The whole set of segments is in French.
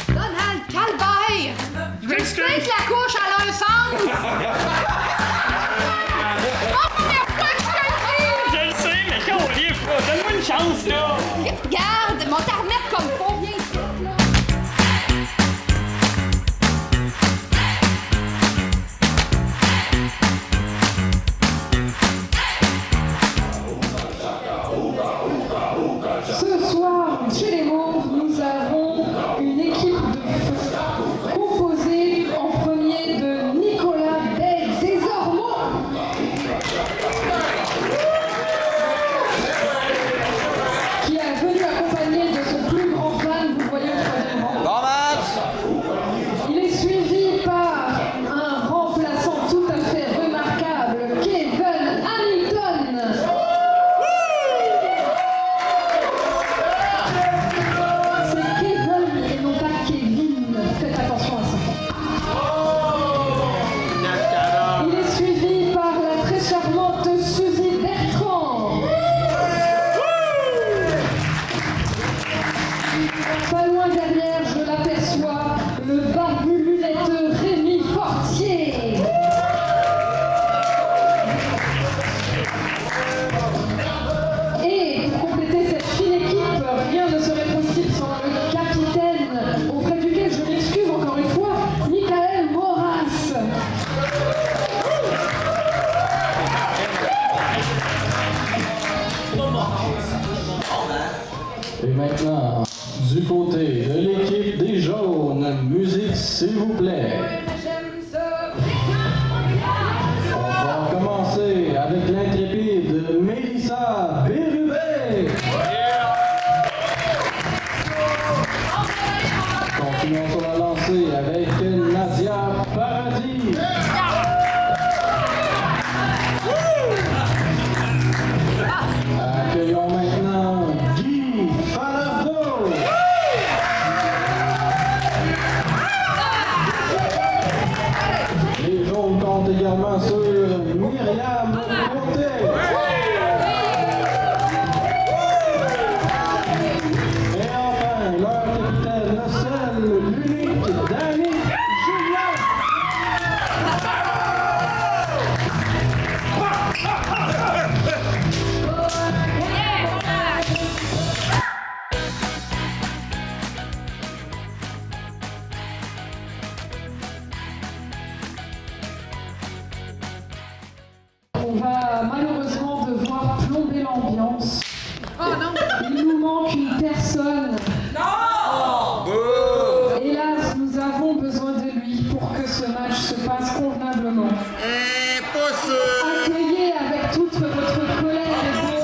Donald, calvaire! Je m'explique que la couche a un sens! Oh, première fois que je te le dis! Je le sais, mais quand on livre, donne-moi une chance, là! Regarde, mon t'en remettre comme faut, viens ici, là! Ce soir, chez les Mauves, nous avons une équipe de feu composée en premier de Nicolas Desormeaux, qui est venu accompagné de son plus grand fan, vous voyez au troisième rang. Bon match! Il est suivi par un remplaçant tout à fait remarquable, Kevin Hamilton. C'est Kevin et non pas Kevin. Faites attention à ça. Il est suivi par la très charmante Suzy Bertrand. Pas loin derrière, je l'aperçois, le barbu lunetteux Rémi Fortier. Et pour compléter cette fine équipe, rien ne serait possible sans le capitaine, auprès duquel je m'excuse encore une fois, Michael Moras. Et maintenant, du côté de l'équipe des jaunes, musique s'il vous plaît. On va commencer avec l'intrépide Mélissa Bérubé. Continuons sur la lancée avec Nadia Paradis. Accueillons maintenant Guy Falardeau. Les jaunes comptent également sur Myriam Côté. Et enfin, leur capitaine, le seul, l'unique, Danny Julien. On va malheureusement devoir plomber l'ambiance. Oh non! Il nous manque une personne. Hélas, nous avons besoin de lui pour que ce match se passe convenablement. Accueillez avec toute votre colère et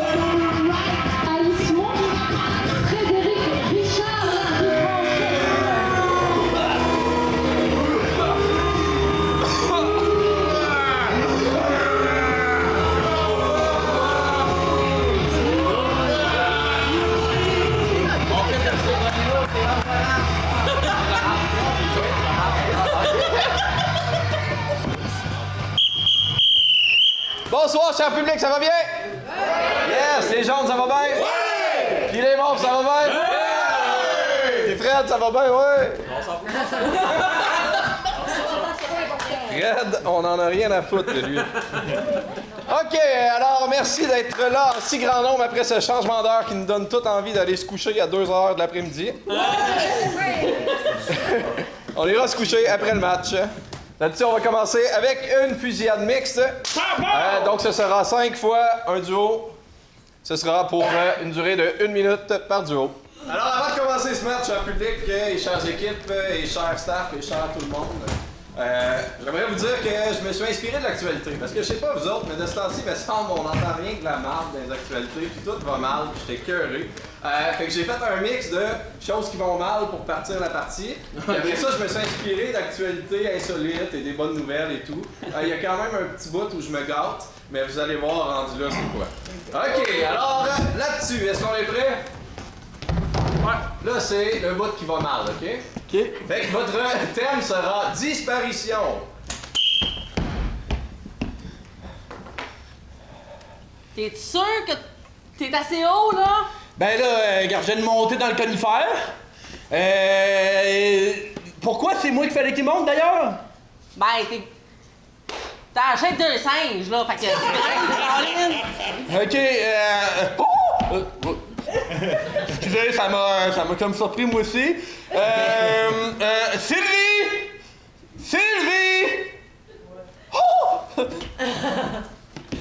haïssement Frédéric Richard Bonsoir, cher public, ça va bien? Yes! Les jaunes, ça va bien? Oui! Puis les mauves, ça va bien? Oui! Les Fred, ça va bien? Ouais! Fred, on n'en a rien à foutre de lui. OK, alors merci d'être là en si grand nombre après ce changement d'heure qui nous donne toute envie d'aller se coucher à 2h de l'après-midi. On ira se coucher après le match. Là-dessus, on va commencer avec une fusillade mixte. Donc, ce sera 5 fois un duo. Ce sera pour une durée de 1 minute par duo. Alors, avant de commencer ce match, cher public, et chères équipes, et chers staff, et chers tout le monde, j'aimerais vous dire que je me suis inspiré de l'actualité. Parce que je sais pas vous autres, mais de ce temps-ci, il me semble on n'entend rien que de la marde dans les actualités, puis tout va mal, puis j'étais écœuré. Fait que j'ai fait un mix de choses qui vont mal pour partir la partie. Puis après ça, je me suis inspiré d'actualités insolites et des bonnes nouvelles et tout. Il y a quand même un petit bout où je me gâte, mais vous allez voir rendu là c'est quoi. OK, alors là-dessus, est-ce qu'on est prêt? Ouais. Là, c'est le bout qui va mal, OK? OK. Fait que votre thème sera disparition. T'es sûr que t'es assez haut, là? Ben là, regarde, je viens de monter dans le conifère. Pourquoi c'est moi qu'il fallait qu'il monte d'ailleurs? Ben, t'as acheté 2 singes, là, fait que c'est vrai, Caroline. Ok, excusez, ça m'a comme surpris moi aussi. Sylvie! Sylvie! Oh!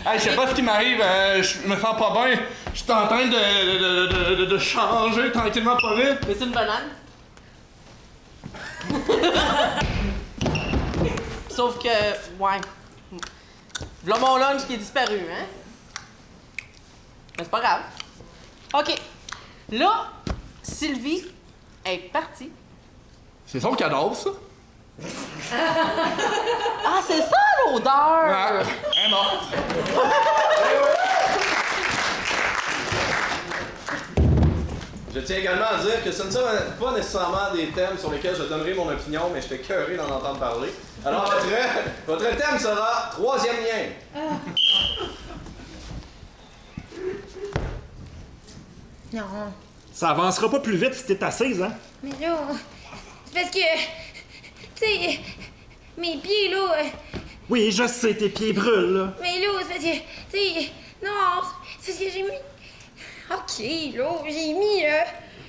Hey, je sais pas ce qui m'arrive, je me sens pas bien. Je suis en train de changer tranquillement pas vite. Mais c'est une banane. Sauf que, ouais. Voilà mon lunch qui est disparu, hein? Mais c'est pas grave. OK. Là, Sylvie est partie. C'est son cadavre, ça? Ah, c'est ça l'odeur! Ah, elle est morte. Je tiens également à dire que ce ne sont pas nécessairement des thèmes sur lesquels je donnerai mon opinion, mais j'étais curieux d'en entendre parler. Alors, votre thème sera troisième lien. Non. Ça avancera pas plus vite si t'es assise, hein? Mais là, c'est parce que, tu sais, mes pieds, là, Oui, je sais, tes pieds brûlent, là. mais là, c'est parce que, tu sais, non, c'est parce que j'ai mis... OK, là,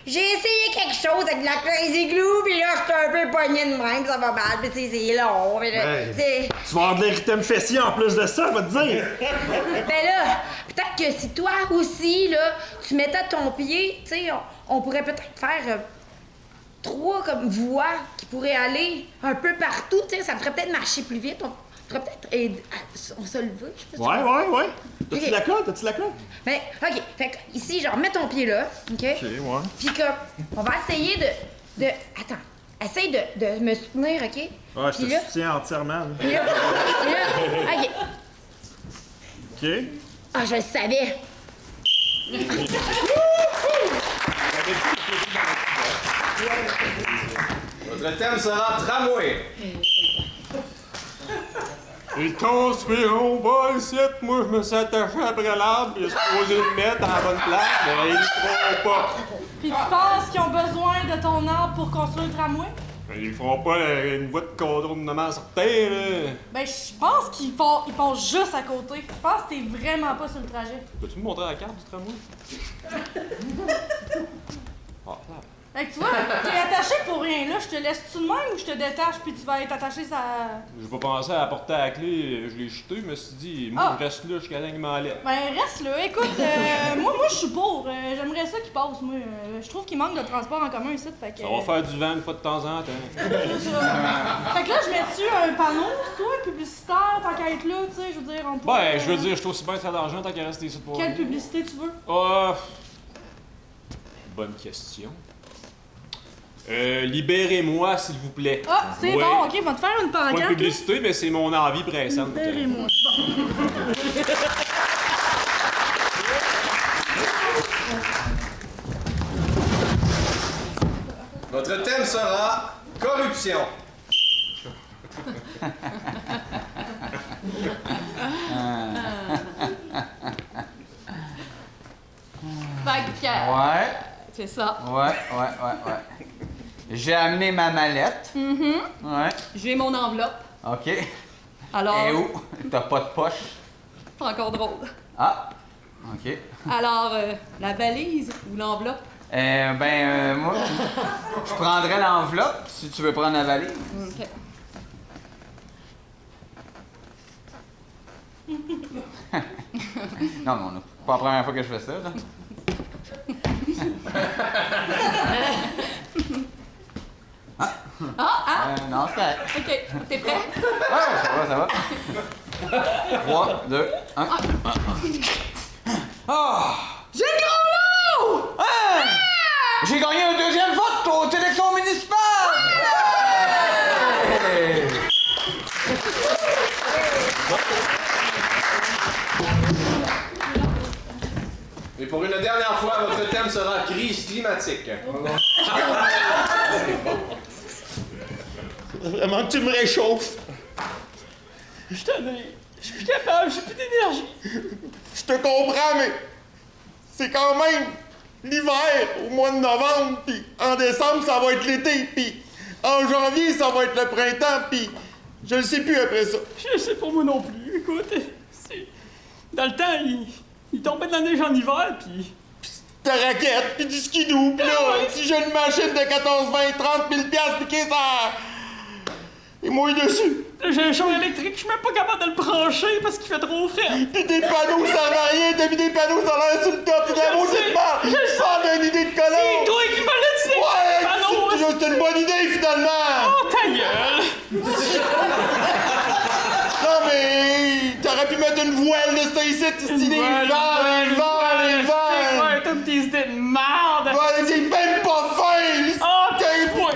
j'ai essayé quelque chose avec de la crazy glue, pis là, j'étais un peu poignée de même, ça va mal, pis tu sais, c'est long, mais là, Ouais. c'est... Tu vas avoir de l'érythème fessier en plus de ça, va te dire. Ben là, peut-être que si toi aussi, là, tu mettais ton pied, tu sais, on pourrait peut-être faire 3 comme voies qui pourraient aller un peu partout, tu sais, ça me ferait peut-être marcher plus vite, on pourrait peut-être aider on se lever, je sais pas. Ouais. T'as-tu Ok. la colle? T'as-tu la colle? Ben, OK, fait que ici, genre, mets ton pied là, OK? Ok, ouais. Puis comme, on va essayer de... Attends, essaye de me soutenir, OK? Ouais, je Puis te là, soutiens entièrement. là. puis là, OK. Ok. Ah, je le savais. Votre thème sera tramway. Ils construiront pas ici. Moi, je me suis attaché après l'arbre, puis j'ai supposé le mettre à la bonne place, mais ils le feront pas. Puis tu penses qu'ils ont besoin de ton arbre pour construire le tramway? Ils feront pas une voie de contournement sur terre, là. Ben, je pense qu'ils passent juste à côté. Je pense que t'es vraiment pas sur le trajet. Peux-tu me montrer la carte du tramway? Ah, là. Fait que tu vois, t'es attaché pour rien là. Je te laisse-tu de même ou je te détache puis tu vas être attaché ça. J'ai pas pensé à apporter la clé, je l'ai jeté, je me suis dit, moi, Ah. je reste là jusqu'à temps qu'il m'enlève. Ben, reste là. Écoute, moi, je suis pour. J'aimerais ça qu'il passe, moi. Je trouve qu'il manque de transport en commun ici, fait que. Ça va faire du vent une fois de temps en temps. C'est ça. Fait que là, je mets dessus un panneau, toi, publicitaire, tant qu'à être là, tu sais, je veux dire, on peut. Ben, je veux dire, je suis aussi bien de faire de l'argent tant qu'à rester ici pour Quelle rien. publicité tu veux? Bonne question. Libérez-moi, s'il vous plaît. Ah, c'est Ouais. bon, ok, on va te faire une Pas de pancarte. là. publicité, mais c'est mon envie pressante. Libérez-moi. Votre thème sera corruption. Fait que, Ouais, c'est ça. ouais. J'ai amené ma mallette. Ouais, J'ai mon enveloppe. ok. Alors, Et où? T'as pas de poche? c'est encore drôle. Ah, ok. Alors, la valise ou l'enveloppe? Moi, je prendrais l'enveloppe si tu veux prendre la valise. OK. Non, non, c'est pas la première fois que je fais ça, là. Non, c'est correct. OK. T'es prêt? Ouais, ça va. 3, 2, 1. J'ai le gros lot! J'ai gagné un deuxième vote aux élections municipales! Hey! Et pour une dernière fois, votre thème sera crise climatique. Vraiment que tu me réchauffes. Je suis tanné. Je suis plus capable, j'ai plus d'énergie. Je te comprends, mais c'est quand même l'hiver au mois de novembre, puis en décembre, ça va être l'été, puis en janvier, ça va être le printemps, puis je le sais plus après ça. Je sais pas moi non plus. Écoute, dans le temps, il tombait de la neige en hiver, puis... Ta raquette, puis du skidoo, pis là, si j'ai une machine de 14, 20, 30 000 piastres, pis ça... Il mouille dessus. Là, j'ai un char électrique, je suis même pas capable de le brancher parce qu'il fait trop frais. Pis des panneaux, ça servent à rien, t'as mis des panneaux, ça a l'air sur le top, pis de la maudite barre. Je parle d'une idée de colon. C'est toi qui me l'as dit, Ouais, c'est une bonne idée, finalement. Oh, ta gueule. Non, mais t'aurais pu mettre une voile de ça ici, stylé. Les vents. Ouais, t'as tes idées de merde. Ouais, c'est même pas fin. Oh, t'es point.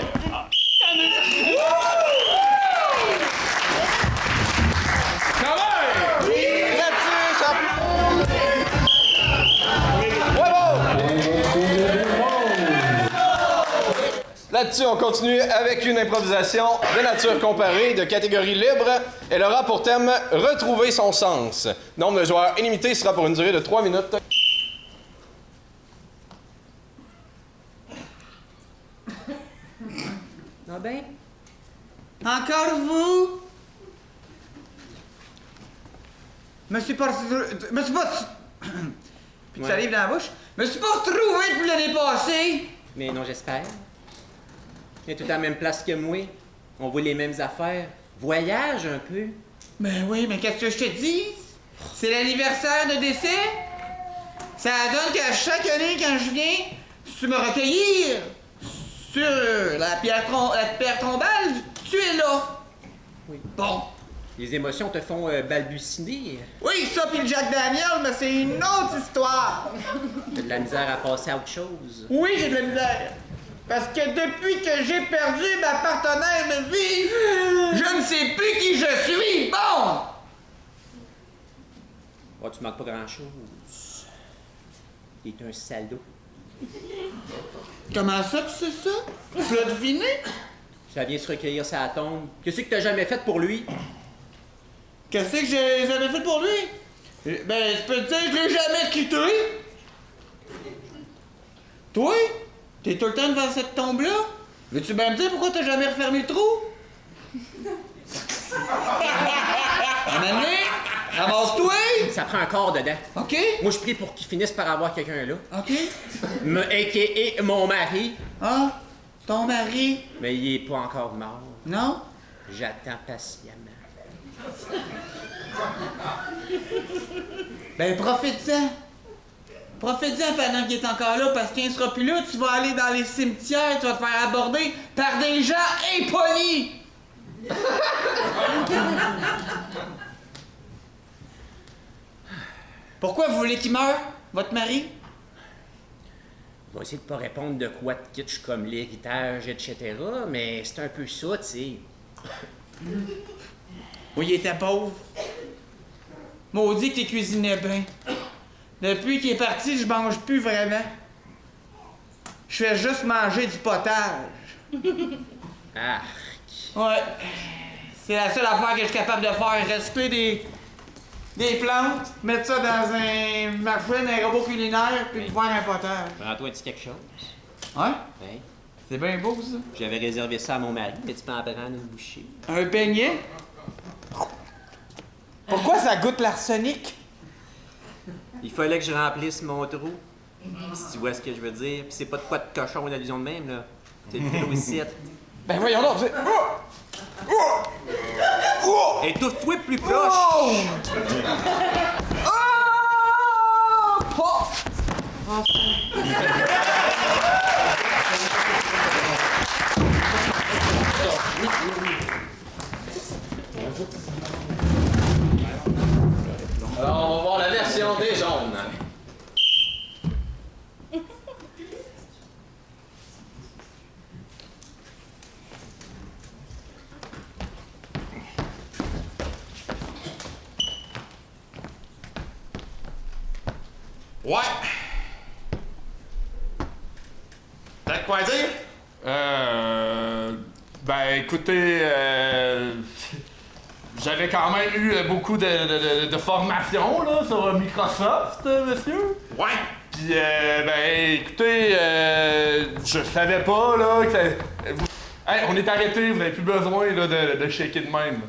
Là-dessus, on continue avec une improvisation de nature comparée, de catégorie libre. Elle aura pour thème « Retrouver son sens ». Nombre de joueurs illimité sera pour une durée de 3 minutes. Ah ben? Encore vous? Me suis pas... Puis tu arrives dans la bouche. Me suis pas retrouvé depuis l'année passée. Mais non, j'espère. Il est tout à la même place que moi. On voit les mêmes affaires. Voyage un peu. Ben oui, mais qu'est-ce que je te dis? C'est l'anniversaire de décès. Ça donne qu'à chaque année, quand je viens, tu me recueillir sur la pierre tombale, tu es là. Oui. Bon. Les émotions te font balbutiner. Oui, ça pis le Jack Daniel, mais c'est une autre histoire. T'as de la misère à passer à autre chose. Oui, j'ai de la misère. Parce que depuis que j'ai perdu ma partenaire de vie, je ne sais plus qui je suis. Bon! Oh, tu manques pas grand-chose. T'es un salaud. Comment ça, tu sais ça? Tu l'as deviné? Ça vient se recueillir sa tombe. Qu'est-ce que t'as jamais fait pour lui? Qu'est-ce que j'ai jamais fait pour lui? Ben, je peux te dire que je l'ai jamais quitté. Toi? T'es tout le temps devant cette tombe-là? Veux-tu bien me dire pourquoi t'as jamais refermé le trou? À un moment donné, ramasse-toi! Ça prend un corps dedans. OK? Moi, je prie pour qu'il finisse par avoir quelqu'un là. OK? A.K.A. mon mari. Ah? Ton mari? Mais il est pas encore mort. Non? J'attends patiemment. Ben, profite-en. Profite-en pendant qu'il est encore là, parce qu'il ne sera plus là, tu vas aller dans les cimetières, tu vas te faire aborder par des gens impolis! Pourquoi vous voulez qu'il meure, votre mari? Je vais essayer de pas répondre de quoi de kitsch comme l'héritage, etc., mais c'est un peu ça, tu sais. Oui, il était pauvre. Maudit qu'il cuisinait bien. Depuis qu'il est parti, je mange plus vraiment. Je fais juste manger du potage. Ah. Ouais. C'est la seule affaire que je suis capable de faire. Recycler des plantes, mettre ça dans un machine, un robot culinaire, puis faire un potage. Prends-toi un petit quelque chose. Ouais? Ouais. C'est bien beau, ça. J'avais réservé ça à mon mari, mais tu peux en prendre une bouchée. Un beignet? Pourquoi ça goûte l'arsenic? Il fallait que je remplisse mon trou. Si tu vois ce que je veux dire. Puis c'est pas de quoi de cochon ou d'allusion de même, là. C'est le trou ici. Ben voyons donc, vous... Étouffe-toi plus proche! Alors, on va voir la version des jaunes. Ouais. T'as de quoi dire? Ben écoutez, j'avais quand même eu beaucoup de formation là, sur Microsoft, monsieur. Ouais. Puis, ben, écoutez, je savais pas, là, que ça... Hey, on est arrêté, vous n'avez plus besoin, là, de shaker de même.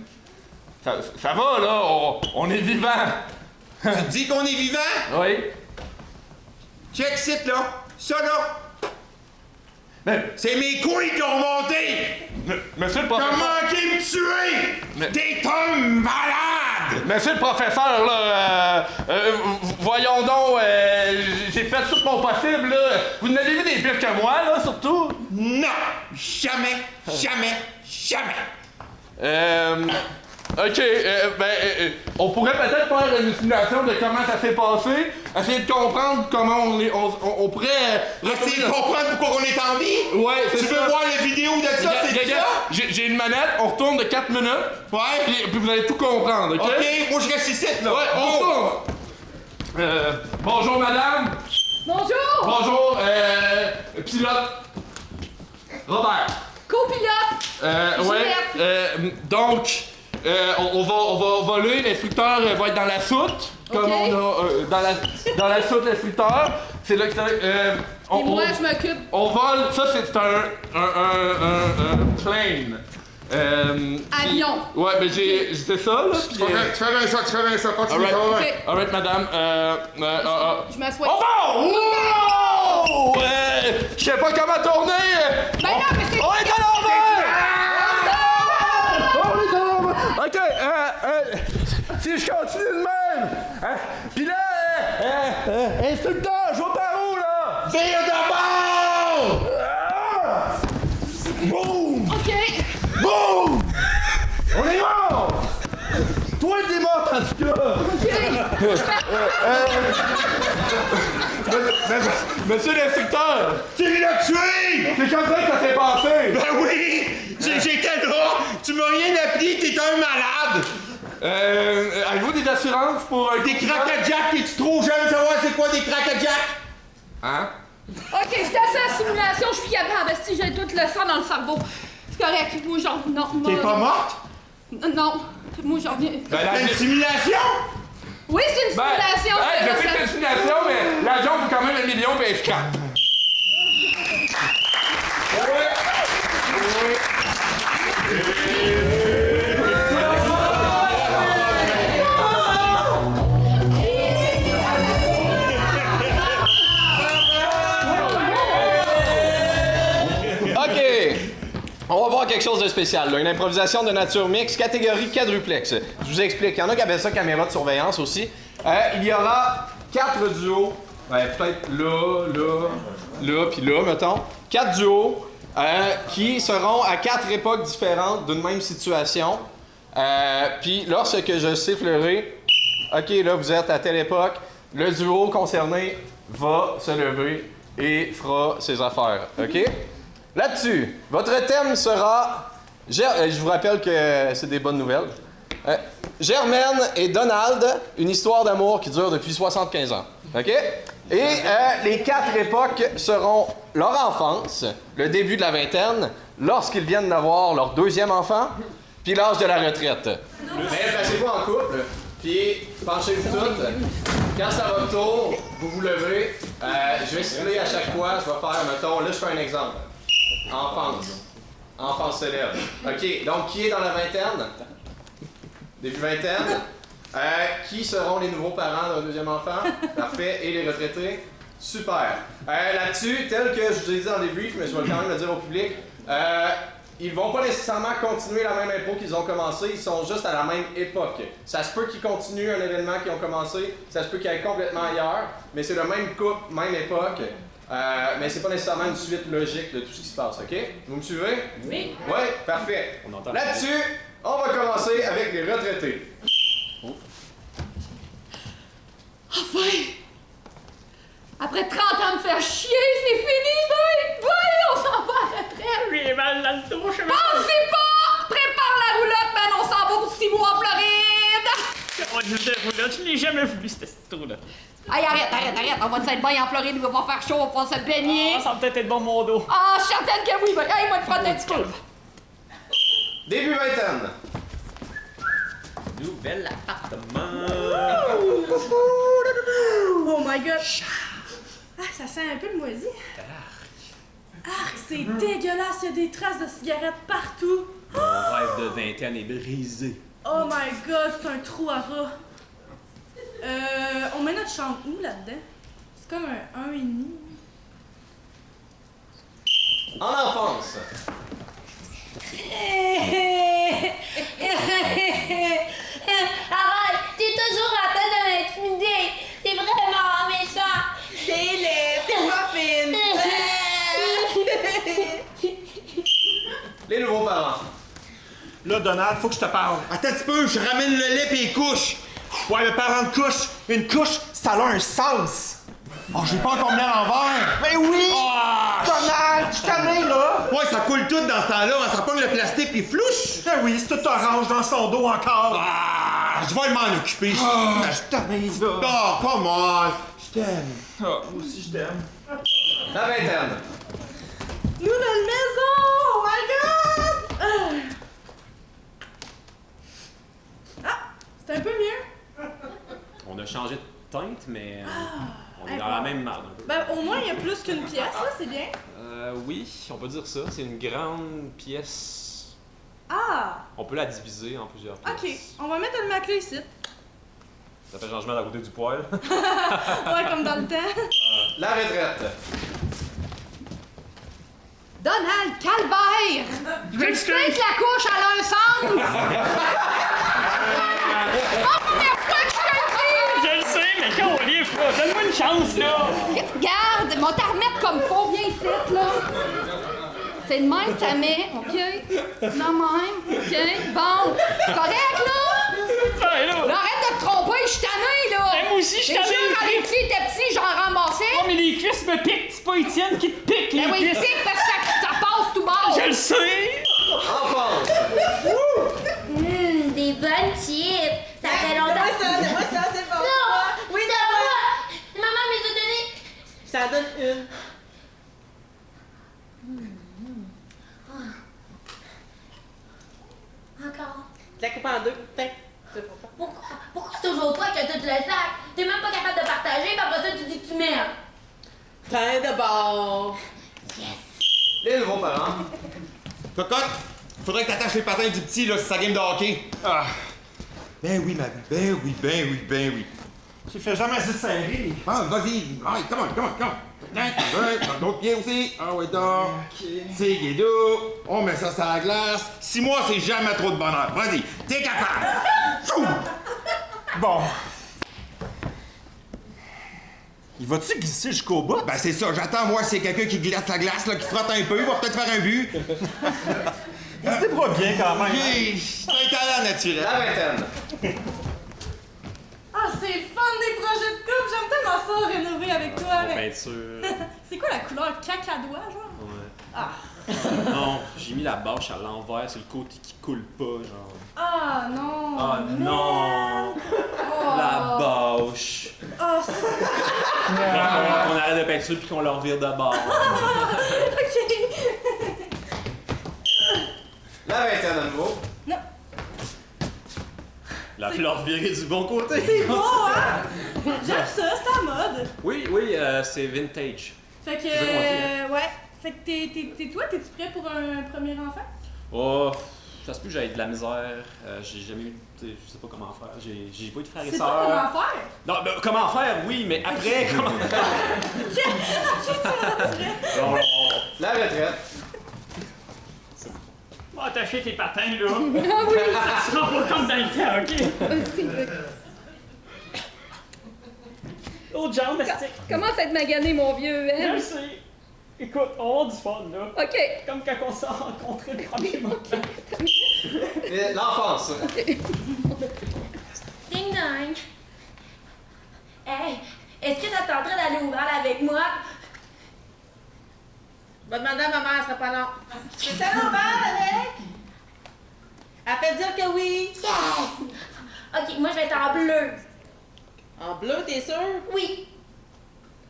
Ça va, là, on est vivant. Tu te dis qu'on est vivant? Oui. Check site, là. Ça, là. Mais, c'est mes couilles qui ont monté! Monsieur le professeur... T'as manqué me tuer! T'es un malade! Monsieur le professeur, là, voyons donc, j'ai fait tout mon possible, là. Vous n'avez vu des pires que moi, là, surtout? Non! Jamais, jamais, jamais! OK, on pourrait peut-être faire une simulation de comment ça s'est passé, essayer de comprendre comment on pourrait... Essayer de comprendre pourquoi on est en vie? Ouais, c'est ça. Tu veux voir la vidéo de ça, c'est ça? J'ai une manette, on retourne de 4 minutes. Ouais. Puis vous allez tout comprendre, OK? OK, moi je reste ici, là. Ouais, on retourne. Bonjour, madame. Bonjour! Bonjour, pilote. Robert. Copilote! Ouais, donc... on va voler, l'instructeur va être dans la soute, comme on a dans la soute l'instructeur. C'est là que ça. Et moi, je m'occupe. On vole, ça c'est un plane. Avion. Ouais, mais c'est ça là. Tu fais bien ça, continue, ça va bien. Alright, madame. Je m'assois. Wow! Je sais pas comment tourner! Ben non, mais c'est... On est à l'envers! OK, si je continue de même, pis là, instructeur, je vais par où, là? Vire de bord! Boum! OK. Boum! On est mort! Toi, t'es mort, en tout cas! Monsieur l'instructeur! Tu l'as tué! C'est comme ça que ça s'est passé! Ben oui! J'étais là! Tu m'as rien appris, t'es un malade! Avez-vous des assurances pour... Des crack-a-jack, t'es-tu trop jeune de savoir c'est quoi des crack-a-jack? Hein? OK, c'est assez la simulation, je suis capable. Si j'ai tout le sang dans le cerveau. C'est correct. Moi, genre, non. T'es pas morte? Non. Moi, j'en reviens. C'est une simulation? Oui, c'est une simulation. Je sais que c'est une simulation, mais l'avion vaut quand même 1 million et F4. OK. On va voir quelque chose de spécial, là. Une improvisation de nature mixte, catégorie quadruplex. Je vous explique. Il y en a qui appellent ça caméra de surveillance aussi. Il y aura 4 duos. Peut-être là, puis là, mettons. 4 duos qui seront à 4 époques différentes d'une même situation. Puis lorsque je sifflerai, OK, là, vous êtes à telle époque, le duo concerné va se lever et fera ses affaires. OK? Là-dessus, votre thème sera... je vous rappelle que c'est des bonnes nouvelles. Germaine et Donald, une histoire d'amour qui dure depuis 75 ans. OK? Et les 4 époques seront leur enfance, le début de la vingtaine, lorsqu'ils viennent d'avoir leur 2e enfant, puis l'âge de la retraite. Mais placez-vous en couple, puis penchez-vous toutes. Quand ça va tour, vous vous levez. Je vais siffler à chaque fois. Je vais faire, mettons, là je fais un exemple. Enfance. Enfance s'élève. OK, donc qui est dans la vingtaine? Début vingtaine. Qui seront les nouveaux parents d'un 2e enfant? Parfait. Et les retraités? Super. Là-dessus, tel que je vous ai dit dans les briefs, mais je vais quand même le dire au public, ils vont pas nécessairement continuer la même impro qu'ils ont commencé, ils sont juste à la même époque. Ça se peut qu'ils continuent un événement qu'ils ont commencé, ça se peut qu'ils aillent complètement ailleurs, mais c'est le même couple, même époque. Mais c'est pas nécessairement une suite logique de tout ce qui se passe, OK? Vous me suivez? Oui. Oui, parfait. Là-dessus, on va commencer avec les retraités. Enfin! Après 30 ans de faire chier, c'est fini, boy! On s'en va à la retraite! J'ai mal dans le dos, je sais Pensez pas! Prépare la roulotte, man! On s'en va pour 6 mois en Floride! Oh, je l'ai jamais voulu, cette trou-là. Hey, arrête! On va être bien en Floride, il va pas faire chaud, on va pouvoir se baigner! Ah, ça va peut-être être bon mon dos. Ah, je suis certaine que oui, boy! Hey, moi, te frotte un petit peu! Début vingtaine. Nouvel appartement. Oh my god! ça sent un peu le moisi. C'est dégueulasse, il y a des traces de cigarettes partout. Mon rêve de vingtaine est brisé. Oh my god, c'est un trou à rat. On met notre chambre où là-dedans? C'est comme un 1,5. En enfance. Arrête, t'es toujours en train de m'intimider. C'est vraiment méchant. T'es laid, t'es pas fine. Les nouveaux parents. Là, Donald, faut que je te parle. Attends un petit peu, je ramène le lait pis les couches. Ouais, mais parlant de couche, une couche, ça a un sens. Oh, j'ai pas encore mis à l'envers. Mais oui! Oh, Donald, je t'amène là! ouais, ça coule tout dans ce temps-là, hein, ça pogne le plastique pis flouche. Ben oui, c'est tout orange dans son dos encore. Ah, je vais m'en occuper. Je t'amène là. Oh, come on. Je t'aime. Moi aussi, je t'aime. La vingtaine. Nouvelle maison! Oh my god! Ah! C'est un peu mieux. On a changé de teinte, mais on est dans la même marde un peu. Ben, au moins, il y a plus qu'une pièce, là, c'est bien. Oui, on peut dire ça. C'est une grande pièce. Ah! On peut la diviser en plusieurs pièces. Ok, on va mettre le maclé ici. Ça fait changement d'à côté du poêle. Ouais, comme dans le temps. La retraite. Donald, calvaire! Tu sais que la couche, elle a un sens! La première fois que je te le dis! Je le sais, mais quand on livre, donne-moi une chance, là! Regarde, moi t'en remettre comme faut, viens ici, là! C'est de même, t'as mets, OK? Non, même, OK? Bon, c'est correct, là? Ben là! Là, arrête de te tromper, je suis tannée, là! Ben, moi aussi, je suis Les tannée. gens, quand les filles étaient petits, j'en ramassais! Oh, mais les cuisses me piquent! C'est pas Étienne qui te pique, les Ben oui, cuisses! c'est parce que ça passe tout bas! Je le sais! Enfance. Des bonnes chips. Ça fait longtemps. Donne-moi ça, c'est bon. Non! Oui, c'est à moi! Maman me les a données. Je t'en donne une. Encore. Je la coupe en deux. Tiens, c'est pour ça. Pourquoi c'est toujours toi qui as tout le sac? T'es même pas capable de partager, puis après ça, tu dis que tu m'aimes. Tiens d'abord. Les nouveaux parents. Cocotte, faudrait que t'attaches les patins du petit, là, c'est sa game de hockey. Ah, Ben oui, ma vie. Ben oui, ben oui, ben oui. j'ai fait jamais assez serré. Ah, vas-y. Allez, come on. Ouais, l'autre pied aussi. Ah ouais, donc. C'est guédou. On met ça sur la glace. 6 mois, c'est jamais trop de bonheur. Vas-y, t'es capable. Fou! Bon. Il va-tu glisser jusqu'au bout? Ben c'est ça, j'attends moi c'est quelqu'un qui glace la glace, là, qui frotte un peu, il va peut-être faire un but. Il se débrouille bien quand même. Hey, c'est un talent naturel. La vingtaine. Ah, c'est le fun des projets de couple! J'aime tellement ça, rénover avec toi. Mais... Peinture. C'est quoi la couleur cacadois, genre? Ouais. Ah! Non, j'ai mis la bâche à l'envers, c'est le côté qui coule pas, genre. Ah non! Ah non! Oh. La bâche! Oh, On arrête de peinture puis qu'on leur vire de bord. ok! La vingtaine à nouveau. Non! Leur virer du bon côté. C'est beau, hein? J'aime ça, c'est à mode! Oui, c'est vintage. Fait que, C'est ça qu'on dit, hein? ouais. Fait que t'es-tu prêt pour un premier enfant? Oh, ça se peut que j'aille de la misère. J'ai jamais eu, je sais pas comment faire. J'ai pas eu de frères et C'est sœurs. pas comment faire? Non, ben, comment faire, oui, mais après, comment faire? La retraite. Va attacher tes patins, là! Ah oui! Tu seras pas comme dans le temps, OK? Autre jambe, mastic. Commence à être magané, mon vieux, hein? Je sais. Écoute, on va avoir du fun, là. OK. Comme quand on s'est rencontrés le premier matin. L'enfance. Ding dong. Hey, est-ce que t'es en train d'aller au bal avec moi? Va demander à ma mère, ça sera pas long. Tu veux aller au bal avec? Elle peut dire que oui. Yes! OK, moi je vais être en bleu. En bleu, t'es sûr? Oui.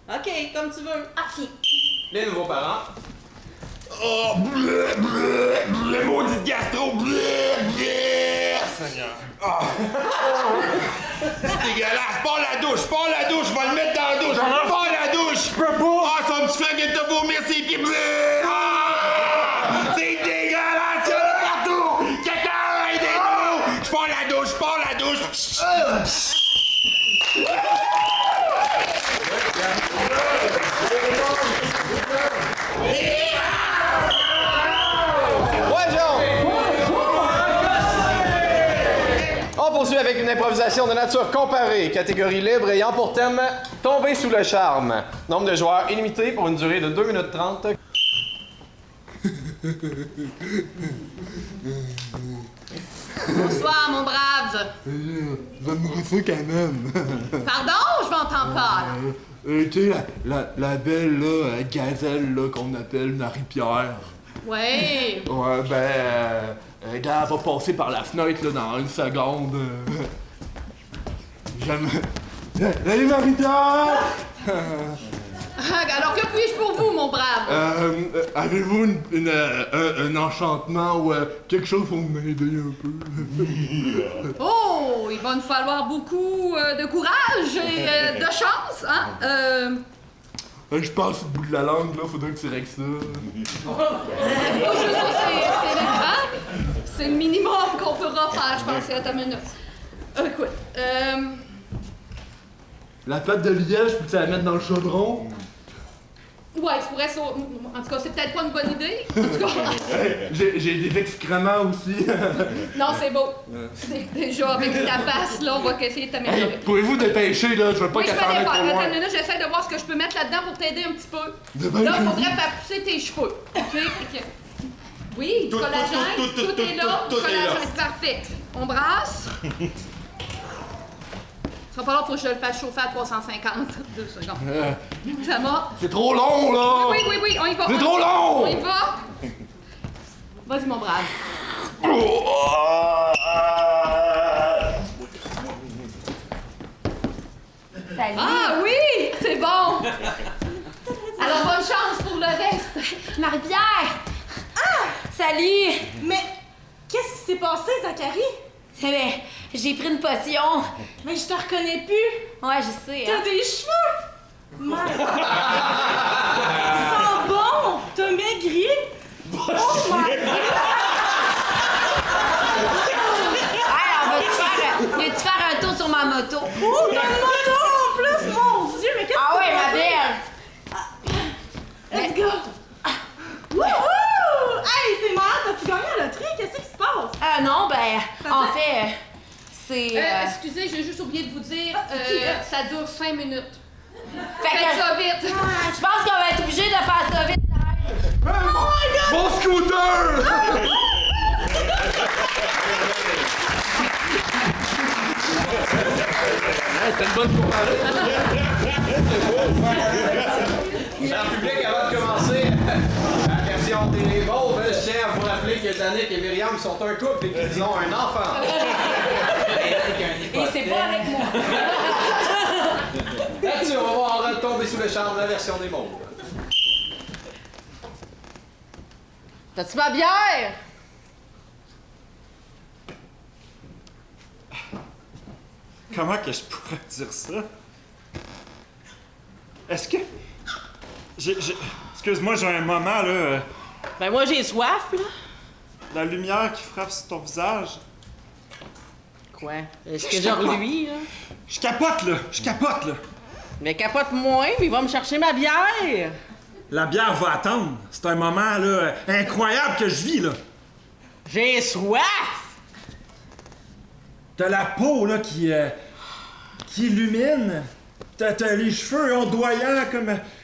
OK, comme tu veux. OK. Les nouveaux parents. Oh, le maudit gastro, Seigneur. Ah. C'est dégueulasse, pas la douche, je vais le mettre dans la douche, pas la douche. Je peux pas! d'improvisation de nature comparée, catégorie libre ayant pour thème tomber sous le charme. Nombre de joueurs illimité pour une durée de 2 minutes 30. Bonsoir, mon brave. J'aimerais ça quand même. Pardon, je m'entends pas. Tu sais, la belle, là, gazelle, là, qu'on appelle Marie-Pierre. Ouais. Ouais, ben, elle va passer par la fenêtre, là, dans 1 seconde. J'aime... Salut, Marie-Pierre! Alors, que puis-je pour vous, mon brave? Avez-vous un enchantement ou quelque chose pour m'aider un peu? Oh, il va nous falloir beaucoup de courage et de chance, hein? Je passe au bout de la langue, là, faudrait que tu règles ça. Pas juste ça, c'est le grand. C'est le minimum qu'on pourra faire, je pense, à ta minute. Écoute, La pâte de liège, peux-tu la mettre dans le chaudron? ouais, tu pourrais sauter. En tout cas, c'est peut-être pas une bonne idée. En tout cas. J'ai des excréments aussi. Non, c'est beau. Déjà, avec ta face, là, on va essayer de t'améliorer. Hey, pouvez-vous dépêcher, là? Je veux pas Oui, qu'elle je s'en fais des mette pas. trop Attends loin. une minute, j'essaie de voir ce que je peux mettre là-dedans pour t'aider un petit peu. De Là, bien il faudrait faire pousser tes cheveux. OK? Oui, Tout, collagène, tout est là. tout est là. Collagène, parfait. On brasse. Ça va pas là, faut que je le fasse chauffer à 352 secondes. Ça va? C'est trop long, là! Oui, on y va. C'est trop long! On y va. Vas-y, mon brave. Salut. Ah oui, c'est bon. Alors, bonne chance pour le reste. Marie-Pierre! Ah! Salut! Mais qu'est-ce qui s'est passé, Zachary? C'est bien, j'ai pris une potion. Mais je te reconnais plus. Ouais, je sais. T'as Hein. des cheveux. Merde. Ça sent bon. T'as maigri. Oh my God. Hey, viens-tu faire un tour sur ma moto? Oh, t'as une moto en plus, mon Dieu, mais qu'est-ce Ah que ouais, t'as ma fait? belle! Let's go. Wouhou! Hey, c'est marrant, t'as-tu gagné à la loterie? Qu'est-ce qui se passe? Non, ben, en fait, c'est... Excusez, j'ai juste oublié de vous dire, ça dure 5 minutes. Fait Faites que... ça vite. Je pense qu'on va être obligé de faire ça vite. Mon scooter! C'était une bonne comparaison. Cher public, avant de commencer la version des Mauves, je tiens à vous rappeler que Danick et Myriam sont un couple et qu'ils ont un enfant. Et c'est pas avec moi. Là-dessus, on va voir tomber sous le charme la version des Mauves. T'as-tu ma bière? Comment que je pourrais dire ça? Est-ce que... Excuse-moi, j'ai un moment, là. Ben moi, j'ai soif, là. La lumière qui frappe sur ton visage. Quoi? Est-ce que genre lui, là? Je capote, là. Mais capote moins, mais il va me chercher ma bière. La bière va attendre. C'est un moment, là, incroyable que je vis, là. J'ai soif! T'as la peau, là, qui illumine. T'as les cheveux ondoyants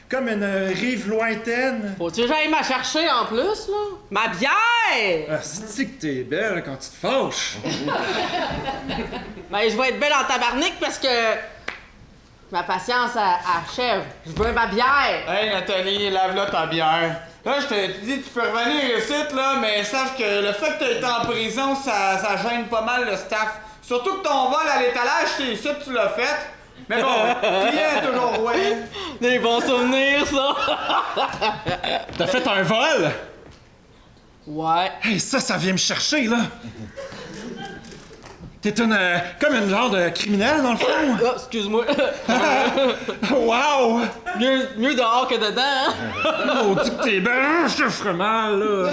comme une rive lointaine. Faut-tu que j'aille me chercher en plus, là? Ma bière! Ah, c'est que t'es belle quand tu te fâches. Ben, je vais être belle en tabarnak parce que ma patience achève. Je veux ma bière. Hey Nathalie, lave-la ta bière. Là, je te dis, tu peux revenir ici, là, mais sache que le fait que t'aies été en prison, ça gêne pas mal le staff. Surtout que ton vol à l'étalage, c'est ici que tu l'as fait. Mais bon, client est toujours roi. Des bons souvenirs, ça! T'as fait un vol? Ouais. Hey, ça vient me chercher, là. T'es comme une genre de criminel, dans le fond. Oh, excuse-moi. Wow! Mieux dehors que dedans, hein? On dit que t'es belle, je te ferais mal, là.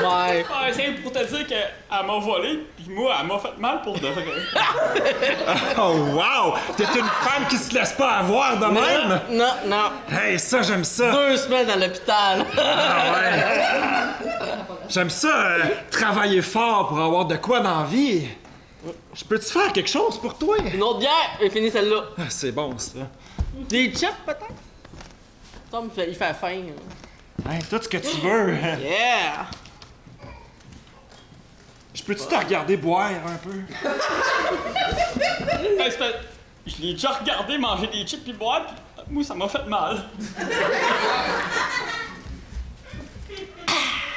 Ouais. Ah, c'est pour te dire qu'elle m'a volé, pis moi, elle m'a fait mal pour de vrai. Oh, wow! T'es une femme qui se laisse pas avoir de même? Non. Hey, ça, j'aime ça. 2 semaines à l'hôpital. Ah ouais. J'aime ça, travailler fort pour avoir de quoi dans la vie. Je peux-tu faire quelque chose pour toi? Une autre bière et fini celle-là. Ah, c'est bon, ça. Des chips, peut-être? Tom, il fait faim. Hey, tout ce que tu veux. Yeah! Je peux-tu te regarder boire un peu? Ben, je l'ai déjà regardé manger des chips puis boire, puis moi, ça m'a fait mal.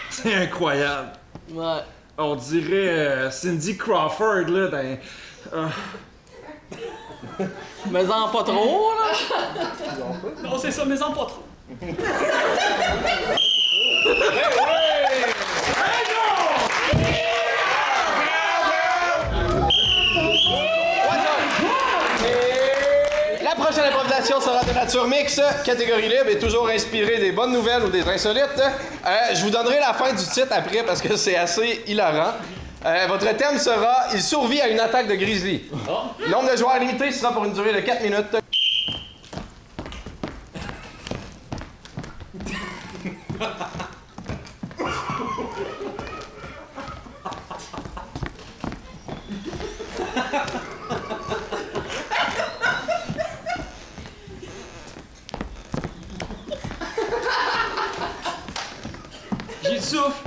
C'est incroyable. Ouais. On dirait Cindy Crawford, là, dans... Mais en pas trop, là! Non, c'est ça, mais en pas trop. La prochaine improvisation sera de nature mixte, catégorie libre et toujours inspirée des bonnes nouvelles ou des insolites. Je vous donnerai la fin du titre après parce que c'est assez hilarant. Votre thème sera « Il survit à une attaque de grizzly ». Le nombre de joueurs limité sera pour une durée de 4 minutes. J'ai le souffle.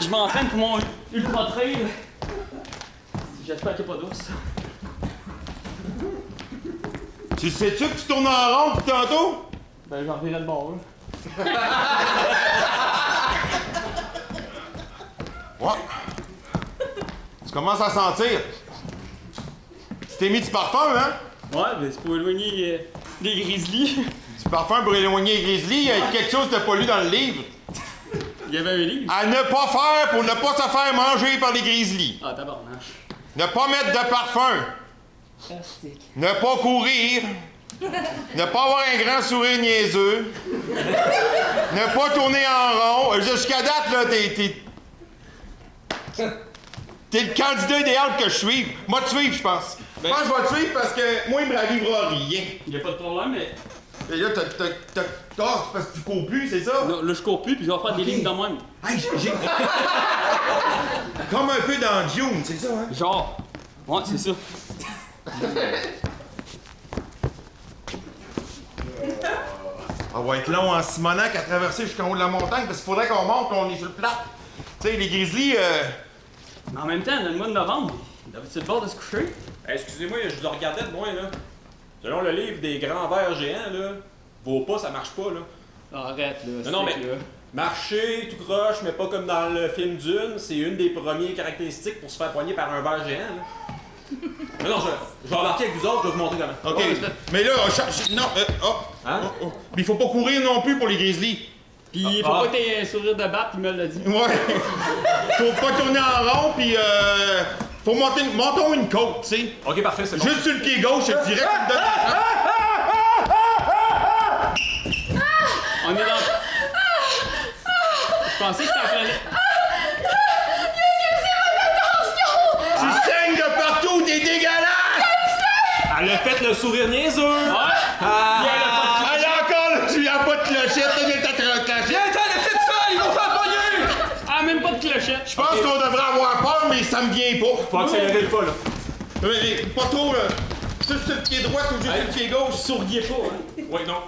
Je m'entraîne pour mon ultra trail. J'espère qu'il n'est pas douce. Tu sais-tu que tu tournes en rond depuis tantôt? Ben, j'en reviendrai de bord, Ouais. Tu commences à sentir. Tu t'es mis du parfum, hein? Ouais, mais c'est pour éloigner les grizzlies. Du parfum pour éloigner les grizzlies, il y a quelque chose de pas lu dans le livre. Il y avait un livre. À ne pas faire pour ne pas se faire manger par les grizzlies. Ah, tabarnache. Ne pas mettre de parfum. Ne pas courir. Ne pas avoir un grand sourire niaiseux. Ne pas tourner en rond. Jusqu'à date, là, t'es le candidat idéal que je suive. Moi, te suivre, je pense. Je pense que je vais te suivre parce que moi, il me arrivera rien. Il n'y a pas de problème, mais. Et là, c'est parce que tu cours plus, c'est ça? Non, là, je cours plus, puis je vais faire des lignes de même. Hey, j'ai... Comme un peu dans Dune, c'est ça, hein? Genre. Ouais, c'est ça. Ça va être long en Simonac à traverser jusqu'en haut de la montagne parce qu'il faudrait qu'on monte, qu'on est sur le plat. Tu sais, les grizzlies, Mais en même temps, dans le mois de novembre, il doit être sur le bord de se coucher. Hey, excusez-moi, je vous regardais de loin, là. Selon le livre des grands vers géants, là, vos pas, ça marche pas, là. Arrête, là. Non, mais là. marcher tout croche, mais pas comme dans le film Dune, c'est une des premières caractéristiques pour se faire poigner par un ver géant, là. Mais non, je vais embarquer avec vous autres, je vais vous montrer comment. OK. Mais là, non, Hein? Mais il faut pas courir non plus pour les grizzlies. Pis il faut pas que t'aies un sourire de batte, il me l'a dit. Ouais. Faut pas tourner en rond, pis faut montons une côte, tu sais. OK, parfait, c'est bon. Juste sur le pied gauche, je te dirais que tu me donnes la chance. On est dans... Je pensais que c'était en plein... Tu saignes de partout, t'es dégueulasse! Elle a fait le sourire niaiseux! Ouais! Elle a encore, là, tu l'as pas de clochette, là, viens t'en clochette! Viens, t'en laissez de ça, ils vont faire pogner! Ah, même pas de clochette! Je pense qu'on devrait avoir peur, mais ça me vient pas. Faut accélérer le pas, là. Pas trop, là. Juste sur le pied droit ou juste sur le pied gauche. Souriez pas, hein? Oui, non.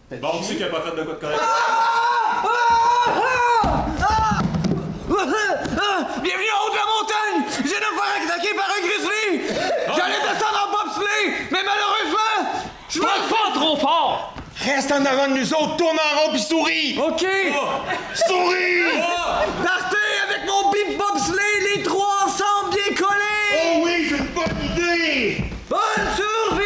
Bon, tu sais qu'il a pas fait de quoi de correct. Bienvenue en haut de la montagne! Je viens de me faire attaquer par un grizzly! J'allais descendre en bobsleigh, mais malheureusement, je Pas trop fort! Reste en avant de nous autres, tourne en rond pis souris! OK! Souris! Partez avec mon bip bobsleigh, les trois ensemble bien collés! Oh oui, c'est une bonne idée! Bonne survie!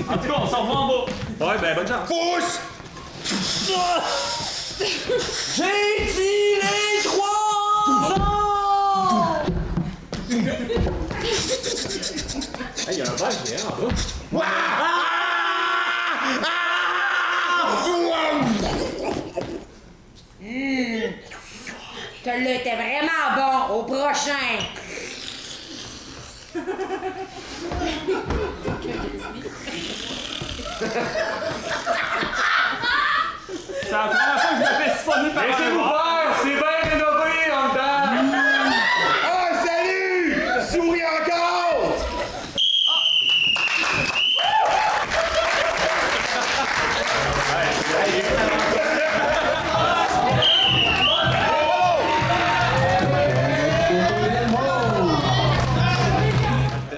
En tout cas, on s'en va en bas. Ouais, ben, bonne chance. Pousse! J'ai dit les trois ensemble! Hey, y'a un verre géant en bas. Celui-là était vraiment bon. Au prochain. C'est la première fois que je me fais siphonner par un Laissez-vous faire, c'est bien rénové en dedans! Ah, salut! Souris encore!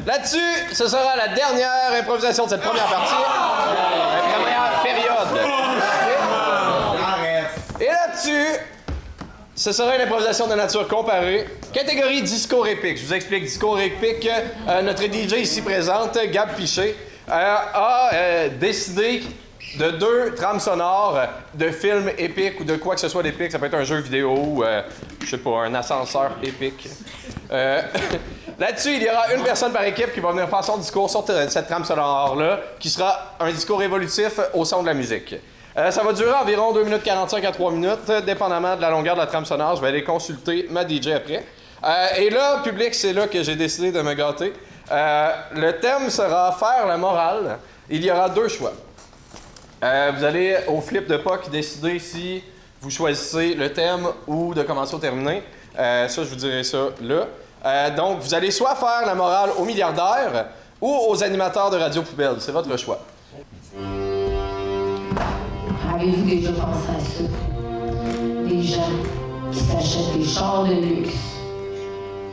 Là-dessus, ce sera la dernière improvisation de cette première partie. La première période. Et là-dessus, ce sera une improvisation de nature comparée. Catégorie discours épique. Je vous explique. Discours épique, notre DJ ici présente, Gab Piché, a décidé de 2 trames sonores de films épiques ou de quoi que ce soit d'épique. Ça peut être un jeu vidéo ou, je sais pas, un ascenseur épique. Là-dessus, il y aura une personne par équipe qui va venir faire son discours sur cette trame sonore-là, qui sera un discours évolutif au son de la musique. Ça va durer environ 2 minutes 45 à 3 minutes, dépendamment de la longueur de la trame sonore. Je vais aller consulter ma DJ après. Et là, public, c'est là que j'ai décidé de me gâter. Le thème sera faire la morale. Il y aura 2 choix. Vous allez au flip de POC décider si vous choisissez le thème ou de commencer ou terminer. Ça, je vous dirai ça là. Donc, vous allez soit faire la morale aux milliardaires ou aux animateurs de Radio Poubelle. C'est votre choix. Avez-vous déjà pensé à ça? Des gens qui s'achètent des chars de luxe,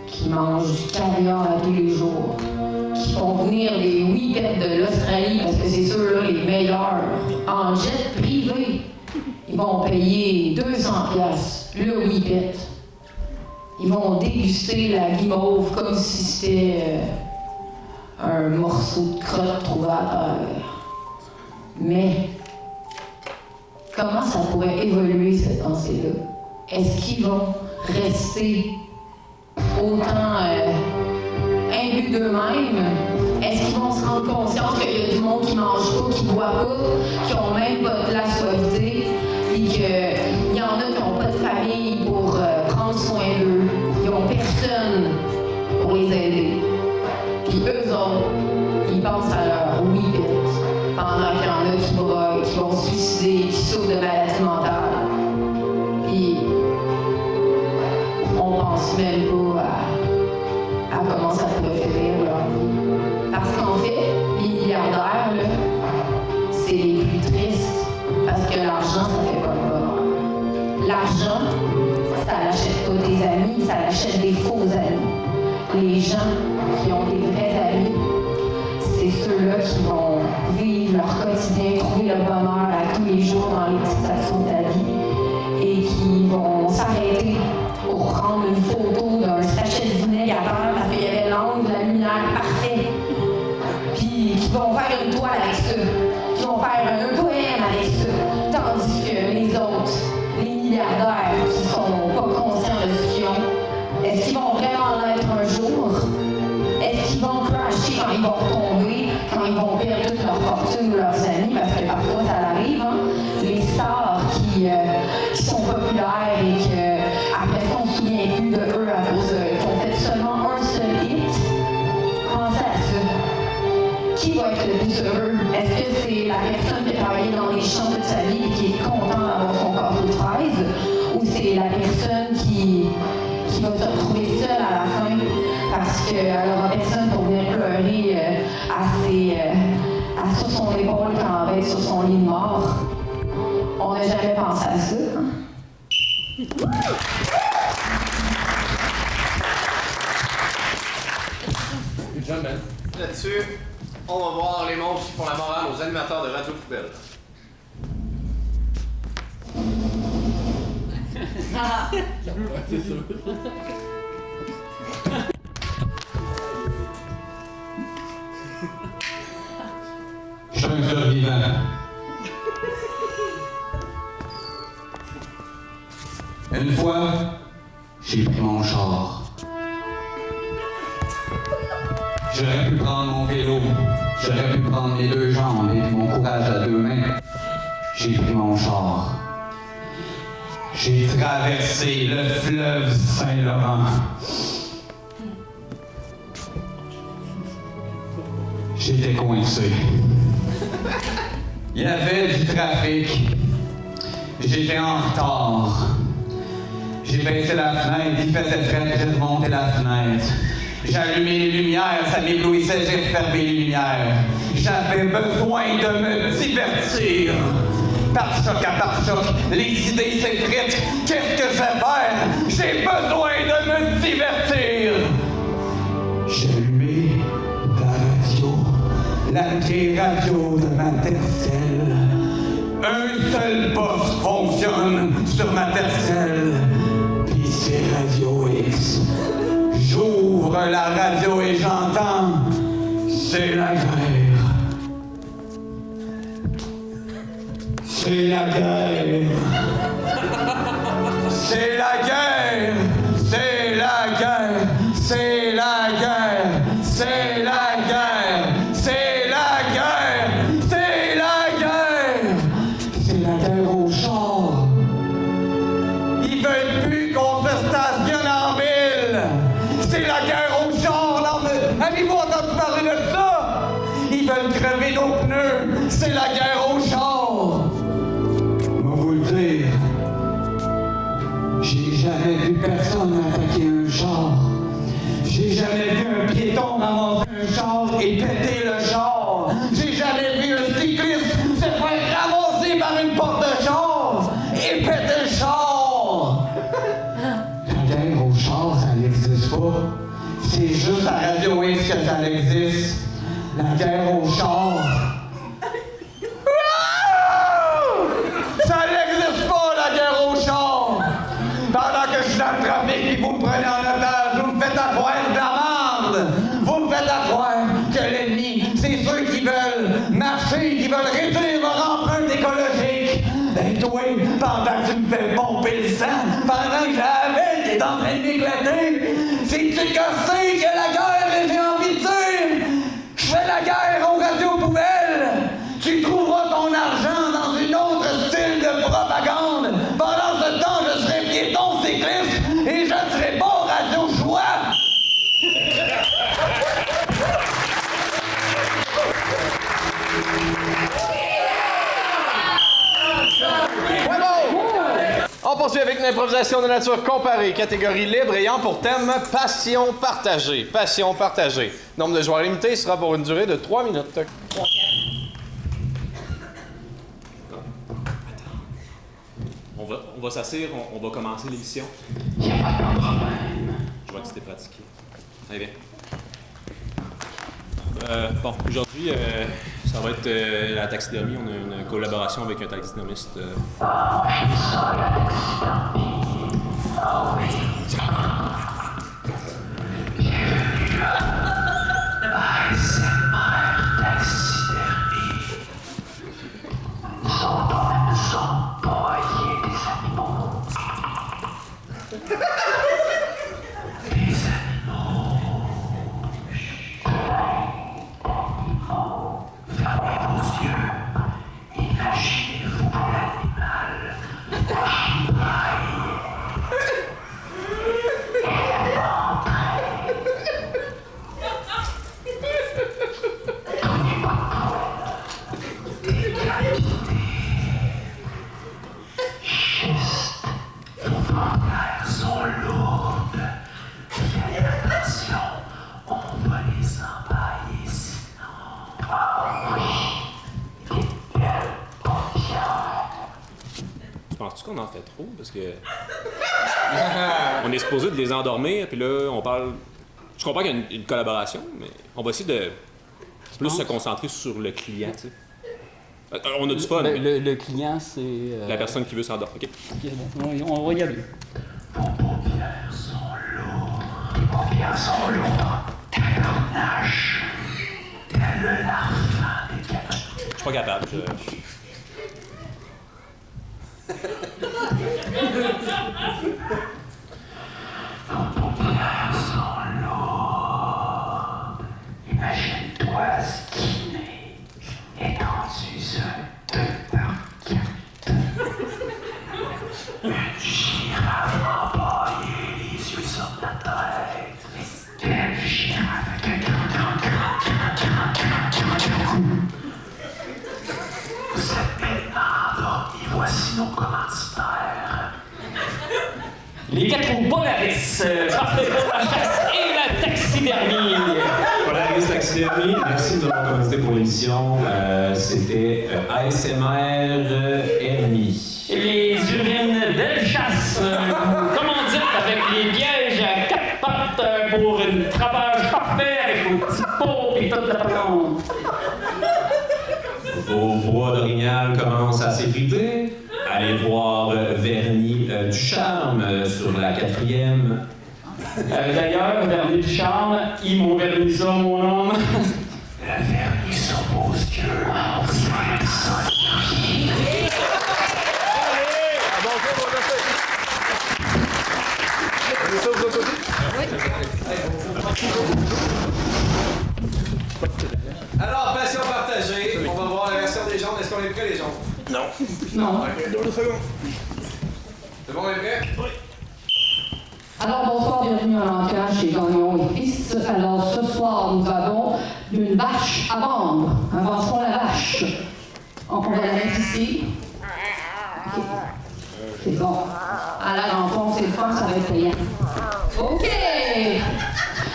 qui mangent du caviar à tous les jours, qui font venir des whippets de l'Australie parce que c'est ceux-là les meilleurs, en jet privé. Ils vont payer 200$ le whippet. Ils vont déguster la guimauve comme si c'était un morceau de crotte trouvé à terre. Mais comment ça pourrait évoluer cette pensée-là? Est-ce qu'ils vont rester autant imbus d'eux-mêmes? Est-ce qu'ils vont se rendre conscience qu'il y a du monde qui mange pas, qui boit pas, qui ont même pas de place où habiter, et qu'il y en a qui n'ont pas de famille pour prendre soin d'eux, ils n'ont personne pour les aider. Puis eux autres, ils pensent à leur whippet, pendant qu'il y en a qui broient, qui vont se suicider, qui souffrent de maladies mentales. Puis on pense même pas à comment ça pourrait finir leur vie. Parce qu'en fait, les milliardaires, là, c'est les plus tristes. Parce que l'argent, ça fait pas le bonheur. L'argent, ça n'achète pas des amis, ça achète des faux amis. Les gens qui ont des vrais amis, c'est ceux-là qui vont vivre leur quotidien, trouver le bonheur à tous les jours dans les petites actions de ta vie et qui vont s'arrêter pour prendre une photo d'un sachet de vinaigre à terre parce qu'il y avait l'angle, la lumière parfait. Puis qui vont faire une toile avec ça, qui vont faire un poème avec ça. Tandis que les autres, les milliardaires qui sont pas conscients de ce qu'ils ont, est-ce qu'ils vont vraiment l'être un jour? Est-ce qu'ils vont crasher quand ils vont retomber, quand ils vont perdre toute leur fortune ou leurs amis? Parce que parfois ça arrive, hein? Les stars qui sont populaires et qu'après ça on se souvient plus de eux à cause qu'ils ont fait seulement un seul hit. Pensez à ça. Qui va être le plus heureux? Est-ce que c'est la personne qui a travaillé dans les champs toute sa vie et qui est content d'avoir son gâteau de fraises? Ou c'est la personne qui va se retrouver seule à la fin parce qu'elle n'aura personne pour venir pleurer sur son épaule quand elle va être sur son lit de mort? On n'a jamais pensé à ça, hein? Good job, man. Là-dessus, on va voir les monstres qui font la morale aux animateurs de Radio Poubelle. C'est sûr. Je suis un survivant. Une fois, j'ai pris mon char. J'aurais pu prendre mon vélo, j'aurais pu prendre mes 2 jambes et mon courage à 2 mains. J'ai pris mon char. J'ai traversé le fleuve Saint-Laurent. J'étais coincé. Il y avait du trafic. J'étais en retard. J'ai baissé la fenêtre, il faisait frais, j'ai remonté la fenêtre. J'ai allumé les lumières, ça m'éblouissait, j'ai fermé les lumières. J'avais besoin de me divertir. Par choc à par choc, les idées s'effritent. Qu'est-ce que je vais faire? J'ai besoin de me divertir. J'ai allumé la vieille radio de ma tercelle. Un seul poste fonctionne sur ma tercelle, puis c'est Radio X. J'ouvre la radio et j'entends, c'est la guerre. C'est la guerre. C'est la guerre. C'est la guerre. C'est la guerre. C'est la guerre. C'est la guerre. C'est la guerre. C'est la guerre au char. Ils veulent plus qu'on se stationne en ville. C'est la guerre au char. Avez-vous entendu parler de ça? Ils veulent crever nos pneus. C'est la guerre au char. J'ai jamais vu personne attaquer un char. J'ai jamais vu un piéton ramasser un char et péter le char. J'ai jamais vu un cycliste se faire ramasser par une porte de char et péter le char. La guerre au char, ça n'existe pas. C'est juste à Radio X que ça existe. La guerre au char. Ça n'existe pas, la guerre au char! Pendant que je suis dans le trafic et vous me prenez en otage, vous me faites accroire de la merde! Vous me faites accroire que l'ennemi, c'est ceux qui veulent marcher, qui veulent réduire leur empreinte écologique! Ben toi, pendant que tu me fais pomper le sang, pendant que j'avais qui est en train de m'éclater, c'est-tu que c'est que la guerre, j'ai envie de dire? Je fais la guerre aux radios-poubelles! Tu trouveras ton argent dans une autre style de propagande. Pendant ce temps, je serai piéton cycliste et je ne serai pas Radio Choix. On poursuit avec une improvisation de nature comparée, catégorie libre ayant pour thème passion partagée. Passion partagée. Nombre de joueurs limité sera pour une durée de 3 minutes. On va s'asseoir, on va commencer l'émission. Il n'y a pas de problème. Je vois que tu t'es pratiqué. Très bien. Bon, aujourd'hui, ça va être la taxidermie. On a une collaboration avec un taxidermiste. Ah, j'aime ça, la taxidermie. Ah oui. Bienvenue à ASMR Taxidermie. Nous sommes employés des animaux. Des animaux. Fermez vos yeux. Imaginez-vous l'animal qui braille. Et rentrez. Prenez votre peau. Décapité. Juste. Vos frontières sont lourdes. Faites attention. On va les empailler sinon. Ah oui. Des belles paupières. Tu penses-tu qu'on en fait trop? Parce que. On est supposé de les endormir, puis là, on parle. Je comprends qu'il y a une collaboration, mais on va essayer de plus se concentrer sur le client, tu sais. On a du fun. Le client, c'est. La personne qui veut s'endormir. OK. Ok, bon, on va y aller. Vos paupières sont lourdes. Tes paupières sont lourdes. Ta cornache. Tel l'enfant des canots. Je suis pas capable. Vos paupières sont lourdes. Imagine-toi skinné, étendu sur 2x4. Une girafe empaillée, les yeux sur la tête. Quelle girafe avec un grand cou. Vous êtes bellement endormi, voici nos commandes ASMR Hermie. Et les urines Bellechasse, commandite avec les pièges à 4 pattes pour une travail parfait avec vos petits pots et toute la plante. Vos bois d'orignal commencent à s'effriter. Allez voir Vernis du Charme sur la 4e. D'ailleurs, Vernis du Charme, ils m'ont verni ça, mon homme. La vernis sur vos yeux. Alors, passion partagée. On va voir la version des jambes. Est-ce qu'on est prêts, les jambes? Non. Non. Ok. 2 secondes. C'est bon, on est prêts? Oui. Alors bonsoir, bienvenue à l'entrée chez Gagnon et Fils. Alors ce soir, nous avons une vache à vendre. Avançons la vache. On va la mettre ici. Okay. C'est bon. Alors en fond, c'est le fun, ça va être payant. OK!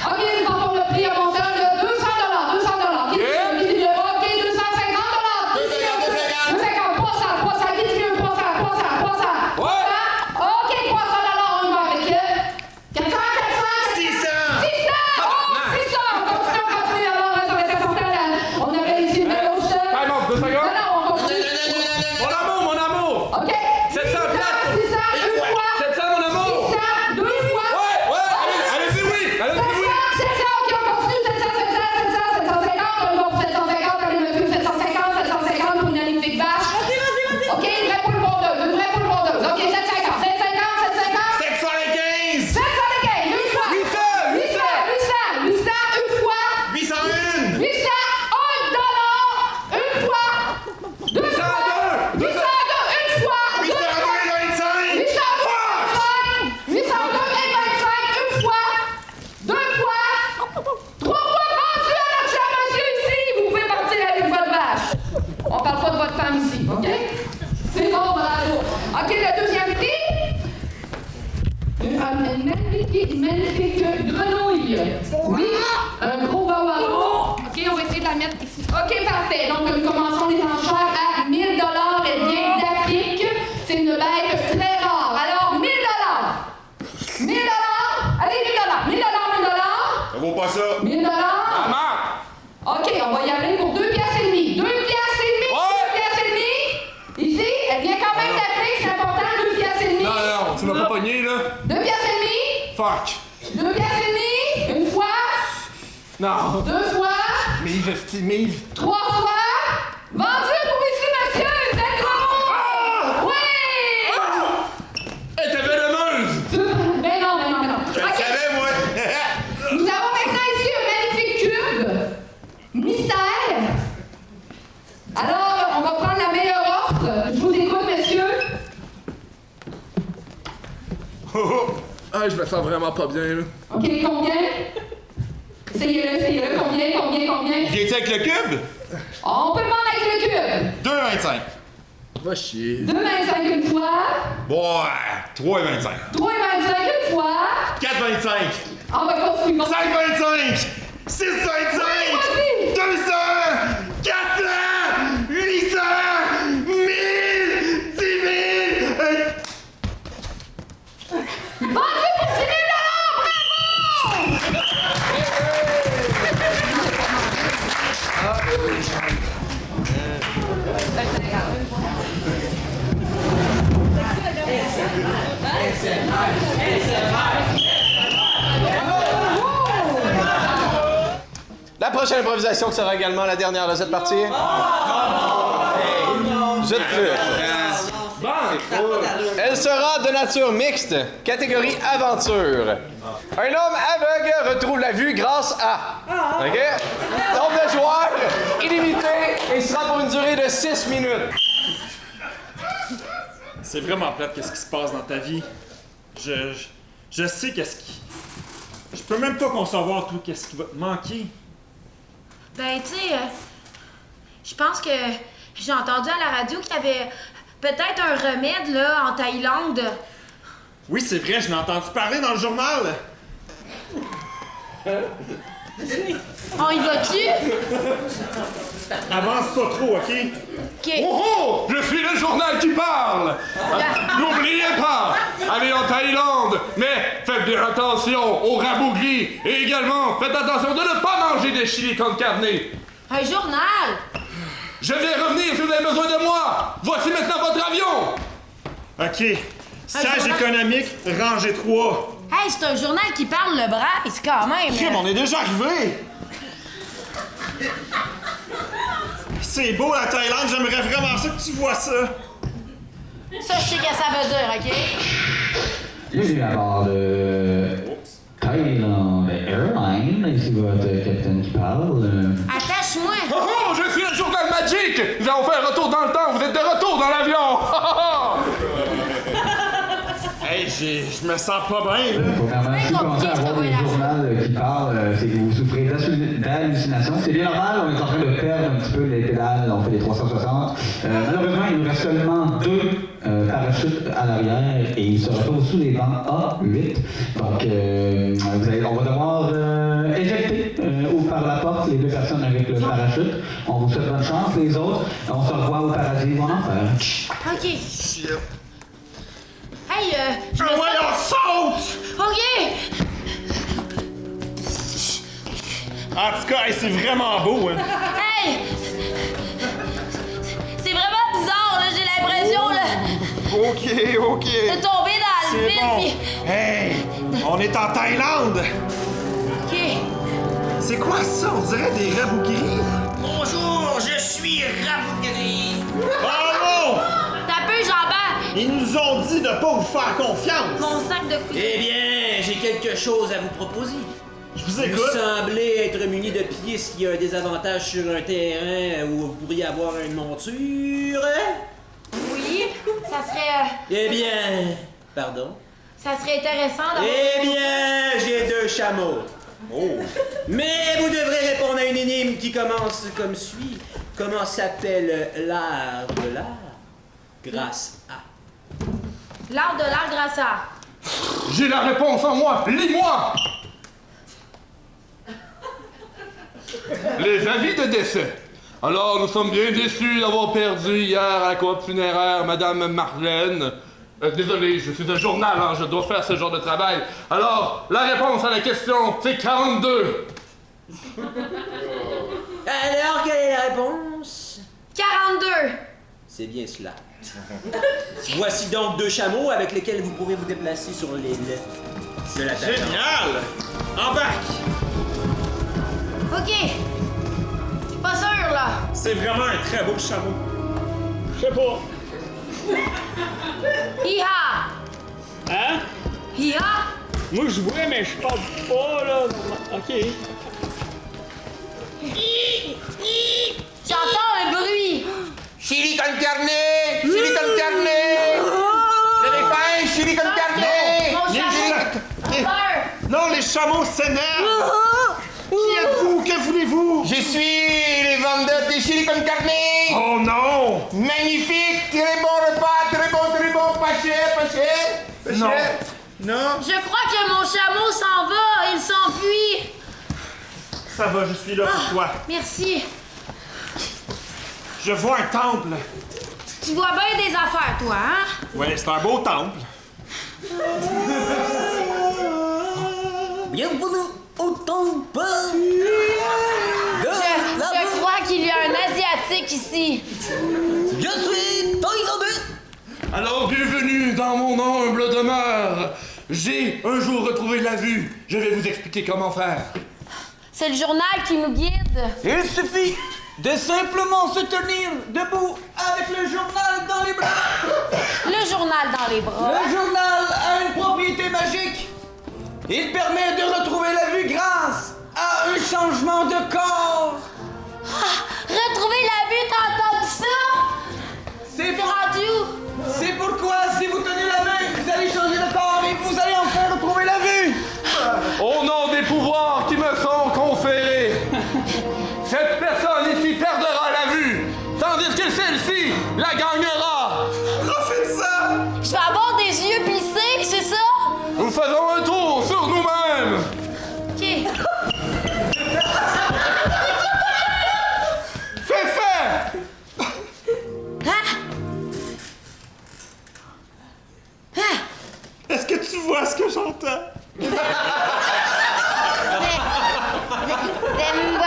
OK, nous avons le prix à montant de 200 $. 200 $. OK, 250 $. 250, 300, 300, qui dit mieux? 300, 300, 300. Ouais! OK, 300 $, on va avec 400, 400, 600! 600! Oh, 600! On continue, alors, ça va être important, là. On avait ici une belle hausse. Time out, 2 secondes. Non, on continue. Mon amour! OK. 700 places! 600, une fois. 700, mon amour! 600, deux fois. Ouais! Allez-y, oui! Allez-y, oui! 700, OK, on continue. 700, 700, 700, 750. On y va pour 750. Allez, monsieur, 750, 750 pour une magnifique vache. OK, une vraie poule pondeuse. Une vraie poule pondeuse. OK, 750, 750, 750. 715! 750, une fois. 800, 800, 800, une fois. 801! 800, $, une fois. Deux fois. 802, une fois. 802 et 25! 802 et 25, une fois, deux fois, trois fois vendu à notre cher monsieur ici. Vous pouvez partir avec votre vache. On parle pas de votre femme ici, OK? C'est bon, bravo. OK, le deuxième prix. Une magnifique grenouille. Oui, un gros wawa. OK, on va essayer de la mettre ici. OK, parfait. Donc, nous commençons les enchères à 1 000 $. Elle vient d'Afrique. C'est une bête très rare. Alors, 1 000 $. 1 000 $. Allez, 1 000 $. 1 000 $, 1 000 $. Ça vaut pas ça! 1 000 $. OK, on va y aller pour 2 piastres et demi. 2 piastres et demi. 2 piastres et demi. Ici, elle vient quand même d'Afrique. C'est important, 2 piastres et demi. Non, tu m'as pas pogné, là. 2 piastres et demi. Fuck! 2 piastres et demi. Une fois. Non. 2 fois. Mive, esti, mive. 3 fois. Vendu pour ici, monsieur. Une belle grenouille. Oui. Elle était vénéneuse! Mais non. Je le OK. savais, moi! Nous avons maintenant ici un magnifique cube. Mystère. Alors, on va prendre la meilleure offre. Je vous écoute, monsieur. Ah, je me sens vraiment pas bien, là. OK, combien? Essayez-le. Combien? Viens-tu avec le cube? On peut le vendre avec le cube. 2,25. Va chier. 2,25 une fois. Ouais, 3,25. 3,25 une fois. 4,25. On va continuer. 5,25. 6,25. 200. 400. 800. 1000. 10 000. Vendu pour 10 000 $. La prochaine improvisation qui sera également la dernière de cette partie. Vous êtes prêts? Elle sera de nature mixte, catégorie aventure. Un homme aveugle retrouve la vue grâce à... OK? Nombre de joueurs illimité et sera pour une durée de 6 minutes. C'est vraiment plate qu'est-ce qui se passe dans ta vie. Je sais qu'est-ce qui... Je peux même pas concevoir tout qu'est-ce qui va te manquer. Ben, tu sais, je pense que j'ai entendu à la radio qu'il y avait peut-être un remède, là, en Thaïlande. Oui, c'est vrai, je l'ai entendu parler dans le journal. On y va-tu? Avance pas trop, OK? OK. Oh oh! Je suis le journal qui parle! N'oubliez pas, allez en Thaïlande, mais faites bien attention aux rabougris et également faites attention de ne pas manger des chili con carne. Un journal! Je vais revenir si vous avez besoin de moi! Voici maintenant votre avion! OK. Sage économique, rangée 3. Hey, c'est un journal qui parle le Bryce, quand même! Kim, on est déjà arrivé! C'est beau la Thaïlande, j'aimerais vraiment ça que tu vois ça. Ça, je sais que ça veut dire, OK? Bienvenue à bord de Thailand Airlines, c'est votre capitaine qui parle. Attache-moi! Oh oh! Je suis le journal Magic! Nous allons faire un retour dans le temps, vous êtes de retour dans l'avion! Hey, je me sens pas bien, là. Premièrement, si vous commencez à avoir des journaux qui parlent, c'est que vous souffrez d'hallucinations. C'est bien normal, on est en train de perdre un petit peu les pédales, on fait des 360. Malheureusement, il nous reste seulement 2 parachutes à l'arrière et ils se retrouvent sous les bancs A8. Donc, on va devoir éjecter ou par la porte les 2 personnes avec le parachute. On vous souhaite bonne chance, les autres. On se revoit au paradis ou en enfer. OK. Hey, je me ouais, on saute! OK! En tout cas, hey, c'est vraiment beau, hein. Hey! C'est vraiment bizarre, là, j'ai l'impression, là, OK. de tomber dans le C'est vide, bon. pis... Hey, on est en Thaïlande. OK. C'est quoi ça? On dirait des rabougris. Bonjour, je suis Rabougri. Bravo! T'as peu, Jean-Bert! Ils nous ont dit de pas vous faire confiance. Mon sac de couilles. Eh bien, j'ai quelque chose à vous proposer. Je vous Vous écoute. semblez être muni de pistes qui a un désavantage sur un terrain où vous pourriez avoir une monture. Oui, ça serait... Eh bien, pardon. Ça serait intéressant d'avoir... Eh bien, j'ai 2 chameaux. Oh. Mais vous devrez répondre à une énigme qui commence comme suit. Comment s'appelle l'art de l'art? Grâce à. L'art de l'art grâce à... J'ai la réponse en moi! Lis-moi! Les avis de décès. Alors, nous sommes bien déçus d'avoir perdu hier à la coop funéraire Madame Marlène. Désolé, je suis un journal, hein, je dois faire ce genre de travail. Alors, la réponse à la question, c'est 42. Alors, quelle est la réponse? 42! C'est bien cela. Voici donc 2 chameaux avec lesquels vous pourrez vous déplacer sur l'île de la Thaïlande. Génial! Embarque! OK. Je suis pas sûr, là. C'est vraiment un très beau chameau. Je sais pas. Hi-ha! Hein? Hi-ha! Moi, je vois, mais je parle pas, là. OK. J'entends un bruit! Chili con carne! Chili con carne! Vous avez faim? Chili con carne! Mon chameau! Peur! Non, les chameaux s'énervent! Qui êtes-vous? Que voulez-vous? Je suis le vendeur de chili con carne! Oh non! Magnifique! Très bon repas! Très bon! Pas cher! Pas cher! Non. Non? Je crois que mon chameau s'en va! Il s'enfuit! Ça va, je suis là pour toi. Merci. Je vois un temple. Tu vois bien des affaires, toi, hein? Ouais, c'est un beau temple. Bienvenue au temple! Je crois qu'il y a un Asiatique ici. Je suis thaïlandais! Alors, bienvenue dans mon humble demeure. J'ai un jour retrouvé la vue. Je vais vous expliquer comment faire. C'est le journal qui nous guide. Il suffit de simplement se tenir debout avec le journal dans les bras. Le journal dans les bras. Le journal a une propriété magique. Il permet de retrouver la vue grâce à un changement de corps. Retrouver la vue, t'as entendu ça? C'est T'es rendu où? C'est pourquoi si vous tenez la main, vous allez changer de corps et vous allez enfin retrouver la vue. Au nom des pouvoirs qui me sont conférés, cette personne ici perdra la vue, tandis que celle-ci la gagnera. Profite-ça! Je vais avoir des yeux plissés, c'est ça? Nous faisons un tour sur nous-mêmes. OK. comme moi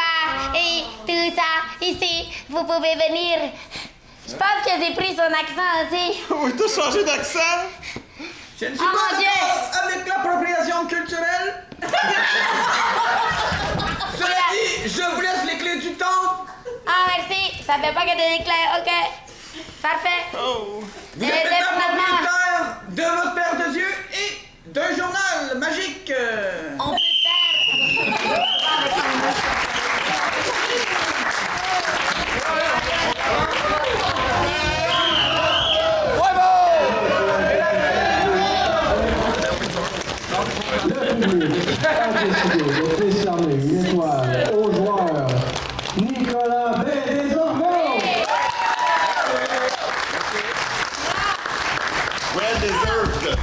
et tout ça ici, vous pouvez venir. Je pense que j'ai pris son accent aussi. Oui, t'as changé d'accent? Je ne suis Oh, pas mon Dieu. d'accord avec l'appropriation culturelle. Cela dit, je vous laisse les clés du temps. Ah, merci. Ça fait pas que des éclairs. OK. Parfait. Vous êtes maintenant propriétaire de votre paire de yeux et d'un journal magique. On peut faire. a décidé de décerner une étoile au joueur Nicolas B. Desormeaux. Well deserved.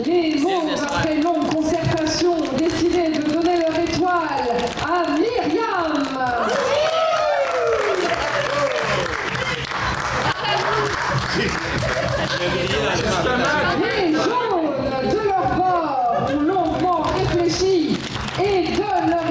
Les Mauves, après longue concertation, ont décidé de donner leur étoile à Myriam. Les Jaunes, de leur part, ont longuement réfléchi et donnent leur